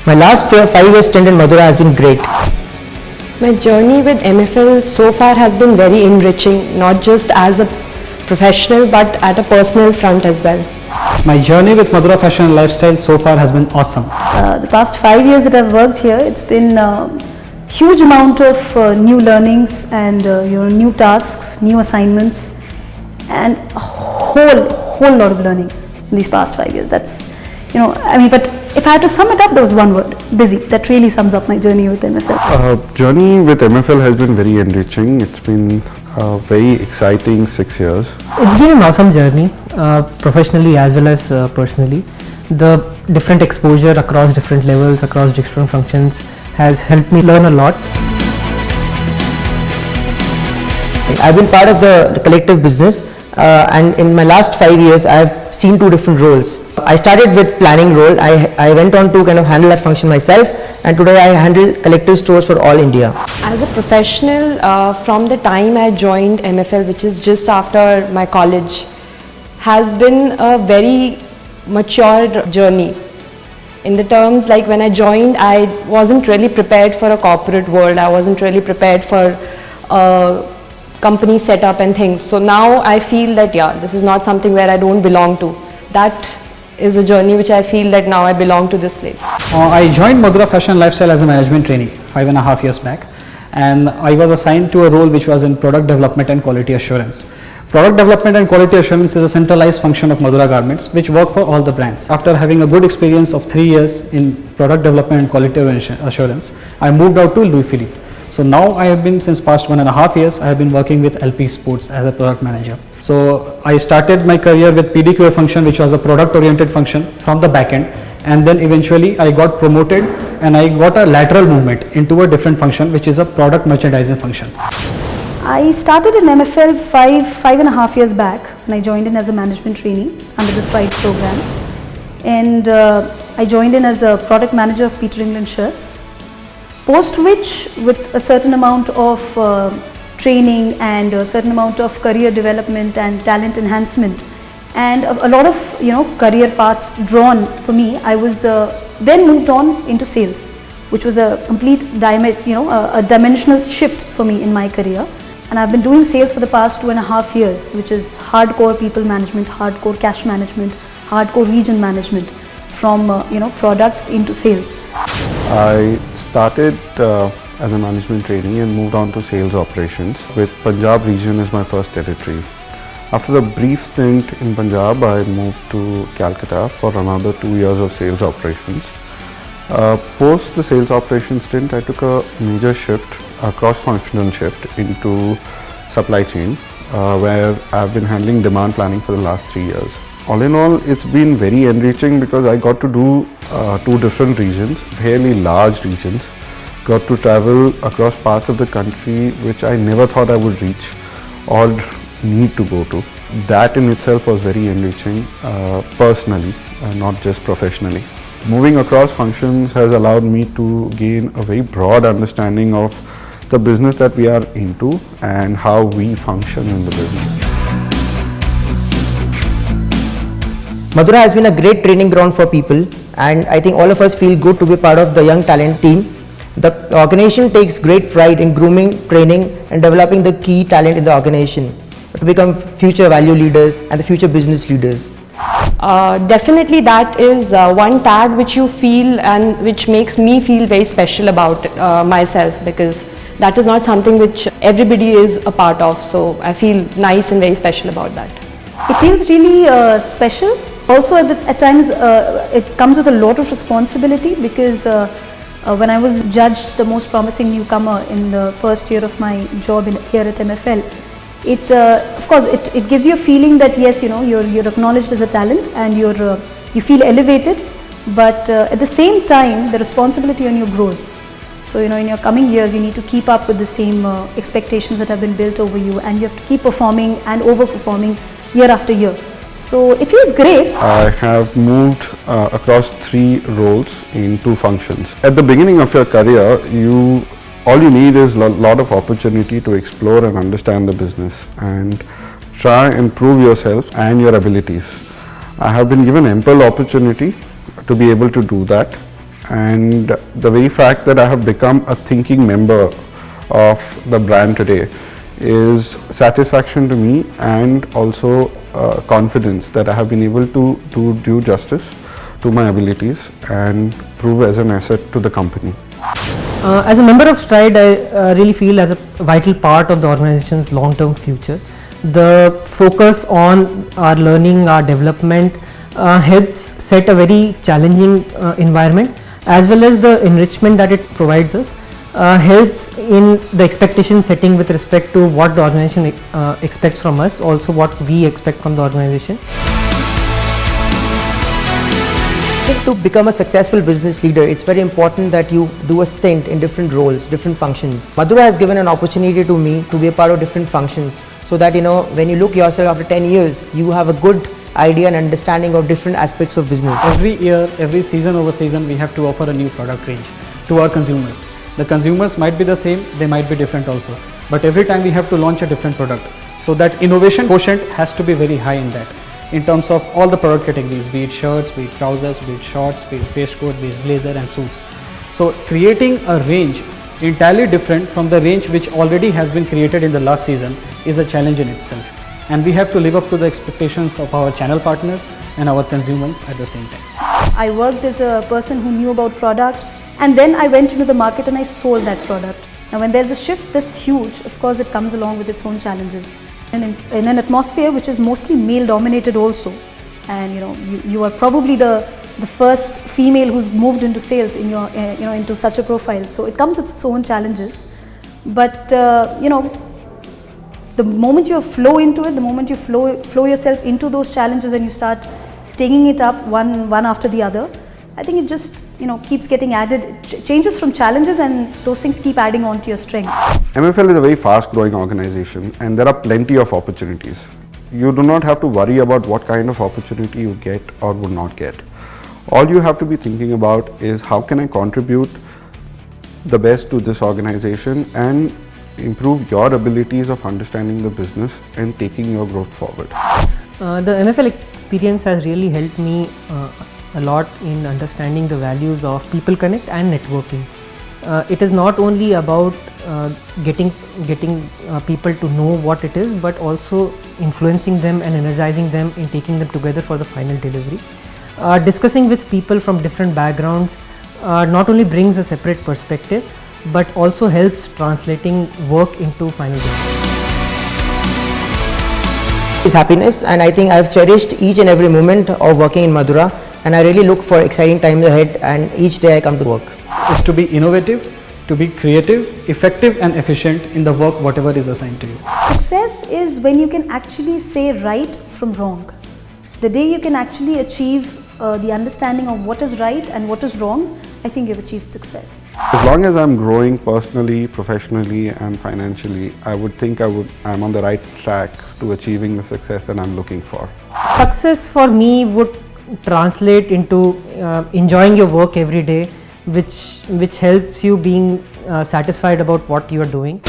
My last 5 years stint in Madura has been great. My journey with MFL so far has been very enriching, not just as a professional but at a personal front as well. My journey with Madura Fashion and Lifestyle so far has been awesome. The past 5 years that I've worked here, it's been a huge amount of new learnings and new tasks, new assignments, and a whole lot of learning in these past 5 years. That's, but if I had to sum it up, there was one word: busy. That really sums up my journey with MFL. Journey with MFL has been very enriching. It's been a very exciting 6 years. It's been an awesome journey, professionally as well as personally. The different exposure across different levels, across different functions has helped me learn a lot. I've been part of the collective business and in my last 5 years I have seen 2 different roles. I started with planning role. I went on to kind of handle that function myself, and today I handle collective stores for all India. As a professional, from the time I joined MFL, which is just after my college, has been a very mature journey. In the terms like when I joined, I wasn't really prepared for a corporate world. I wasn't really prepared for company setup and things. So now I feel that this is not something where I don't belong to. That is a journey which I feel that now I belong to this place. I joined Madura Fashion and Lifestyle as a management trainee 5.5 years back, and I was assigned to a role which was in product development and quality assurance. Product development and quality assurance is a centralized function of Madura Garments which work for all the brands. After having a good experience of 3 years in product development and quality assurance, I moved out to Louis Philippe. So now I have been, since past 1.5 years, I have been working with LP Sports as a product manager. So I started my career with PDQA function, which was a product oriented function from the back end, and then eventually I got promoted and I got a lateral movement into a different function, which is a product merchandising function. I started in MFL 5.5 years back, and I joined in as a management trainee under the Stride program, and I joined in as a product manager of Peter England shirts. Post which, with a certain amount of training and a certain amount of career development and talent enhancement, and a lot of career paths drawn for me, I was then moved on into sales, which was a complete a dimensional shift for me in my career. And I've been doing sales for the past 2.5 years, which is hardcore people management, hardcore cash management, hardcore region management, from product into sales. I started as a management trainee and moved on to sales operations, with Punjab region as my first territory. After a brief stint in Punjab, I moved to Calcutta for another 2 years of sales operations. Post the sales operations stint, I took a major shift, a cross-functional shift into supply chain, where I've been handling demand planning for the last 3 years. All in all, it's been very enriching because I got to do 2 different regions, fairly large regions. Got to travel across parts of the country which I never thought I would reach or need to go to. That in itself was very enriching personally, not just professionally. Moving across functions has allowed me to gain a very broad understanding of the business that we are into and how we function in the business. Madura has been a great training ground for people, and I think all of us feel good to be part of the young talent team. The organization takes great pride in grooming, training and developing the key talent in the organization to become future value leaders and the future business leaders. Definitely that is one tag which you feel and which makes me feel very special about myself, because that is not something which everybody is a part of. So I feel nice and very special about that. It feels really special. Also at times it comes with a lot of responsibility, because when I was judged the most promising newcomer in the first year of my job here at MFL, it of course it gives you a feeling that yes, you're acknowledged as a talent and you feel elevated, but at the same time the responsibility on you grows. So in your coming years you need to keep up with the same expectations that have been built over you, and you have to keep performing and overperforming year after year. So it feels great. I have moved across 3 roles in 2 functions. At the beginning of your career, all you need is a lot of opportunity to explore and understand the business and try and prove yourself and your abilities. I have been given ample opportunity to be able to do that, and the very fact that I have become a thinking member of the brand today is satisfaction to me, and also confidence that I have been able to do justice to my abilities and prove as an asset to the company. As a member of Stride, I really feel as a vital part of the organization's long-term future. The focus on our learning, our development helps set a very challenging environment, as well as the enrichment that it provides us helps in the expectation setting with respect to what the organization expects from us, also what we expect from the organization. To become a successful business leader, it's very important that you do a stint in different roles, different functions. Madhura has given an opportunity to me to be a part of different functions, so that when you look yourself after 10 years, you have a good idea and understanding of different aspects of business. Every year, every season over season, we have to offer a new product range to our consumers. The consumers might be the same, they might be different also, but every time we have to launch a different product. So that innovation quotient has to be very high in that, in terms of all the product categories, be it shirts, be it trousers, be it shorts, be it waistcoat, be it blazer and suits. So creating a range entirely different from the range which already has been created in the last season is a challenge in itself. And we have to live up to the expectations of our channel partners and our consumers at the same time. I worked as a person who knew about product, and then I went into the market and I sold that product. Now when there's a shift this huge, of course it comes along with its own challenges. And in an atmosphere which is mostly male dominated also, and you are probably the first female who's moved into sales in your into such a profile, so it comes with its own challenges. But the moment you flow into it, the moment you flow yourself into those challenges and you start taking it up one after the other, I think it just keeps getting added. It changes from challenges, and those things keep adding on to your strength. MFL is a very fast growing organization, and there are plenty of opportunities. You do not have to worry about what kind of opportunity you get or would not get. All you have to be thinking about is how can I contribute the best to this organization and improve your abilities of understanding the business and taking your growth forward. The MFL experience has really helped me a lot in understanding the values of people connect and networking. It is not only about getting people to know what it is, but also influencing them and energizing them in taking them together for the final delivery. Discussing with people from different backgrounds not only brings a separate perspective, but also helps translating work into final delivery. Is happiness, and I think I've cherished each and every moment of working in Madhura, and I really look for exciting times ahead, and each day I come to work. Is to be innovative, to be creative, effective and efficient in the work whatever is assigned to you. Success is when you can actually say right from wrong. The day you can actually achieve the understanding of what is right and what is wrong, I think you've achieved success. As long as I'm growing personally, professionally and financially, I would think I'm on the right track to achieving the success that I'm looking for. Success for me would translate into enjoying your work every day, which helps you being satisfied about what you are doing.